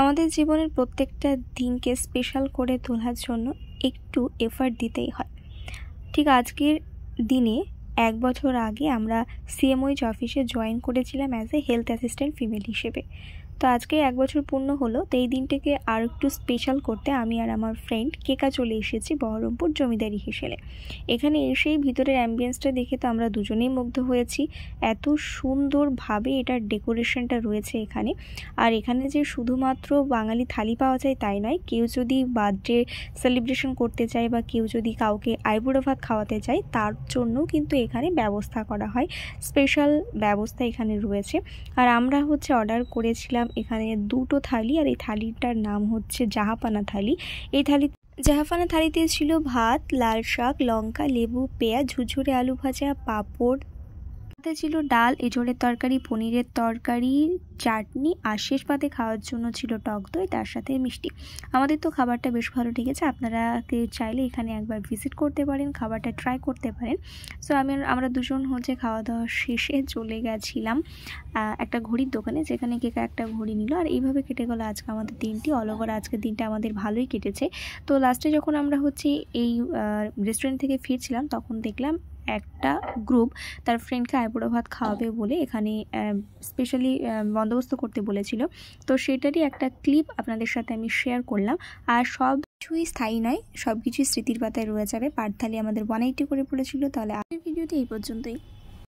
আমাদের জীবনের প্রত্যেকটা দিনকে স্পেশাল করে তোলার জন্য একটু এফার্ট দিতেই হয়। ঠিক আজকের দিনে 1 বছর আগে আমরা সিএমওইচ অফিসে জয়েন করেছিলাম as a health assistant female হিসেবে। তো আজকে 1 বছর পূর্ণ হলো। তো এই দিনটাকে আর একটু স্পেশাল করতে আমি আর আমার ফ্রেন্ড কেকা চলে এসেছি বহরমপুর জমিদারি হিসেলে। এখানে এসেই ভিতরের অ্যাম্বিয়েন্সটা দেখে তো আমরা দুজনেই মুগ্ধ হয়েছি। এত সুন্দরভাবে এটার ডেকোরেশনটা রয়েছে এখানে। আর এখানে যে শুধুমাত্র বাঙালি থালি পাওয়া যায় তাই নয়, কেউ যদি বার্থডে সেলিব্রেশন করতে চায় বা কেউ যদি কাউকে আইবুড়ো ভাত খাওয়াতে চায় তার জন্যও কিন্তু এখানে ব্যবস্থা করা হয়। স্পেশাল ব্যবস্থা এখানে রয়েছে। আর আমরা অর্ডার করেছিলাম এখানে 2টো থালি, আর এই থালিটার নাম হচ্ছে জাহাপানা থালি। এই জাহাপানা থালিতে ছিল ভাত, লাল শাক, লঙ্কা, লেবু, পেঁয়াজ, ঝুরঝুরে আলু ভাজা, পাঁপড়, সাথে ছিল ডাল, এঁচোড়ের তরকারি, পনিরের তরকারি, চাটনি, আর শেষ পাতে খাওয়ার জন্য ছিল টক দই, তার সাথে মিষ্টি। আমাদের তো খাবারটা বেশ ভালো লেগেছে। আপনারা চাইলে এখানে একবার ভিজিট করতে পারেন, খাবারটা ট্রাই করতে পারেন। সো আমরা দুজন খাওয়া দাওয়া শেষে চলে গেছিলাম একটা ঘড়ির দোকানে, যেখানে কেকা একটা ঘড়ি নিল। আর এইভাবে কেটে গেল আজকে আমাদের দিনটি। অল ওভার আজকের দিনটা আমাদের ভালোই কেটেছে। তো লাস্টে যখন আমরা এই রেস্টুরেন্ট থেকে ফিরছিলাম তখন দেখলাম একটা গ্রুপ তার ফ্রেন্ডকে আইবুড়ো ভাত খাওয়াবে বলে এখানে স্পেশালি বন্দোবস্ত করতে বলেছিল। তো সেটারই একটা ক্লিপ আপনাদের সাথে আমি শেয়ার করলাম। আর সব কিছুই স্থায়ী নয়, সব কিছুই স্মৃতির পাতায় রয়ে যাবে। পার্থালি আমাদের 180 করে পড়েছিল। তাহলে আগের ভিডিওতে এই পর্যন্তই।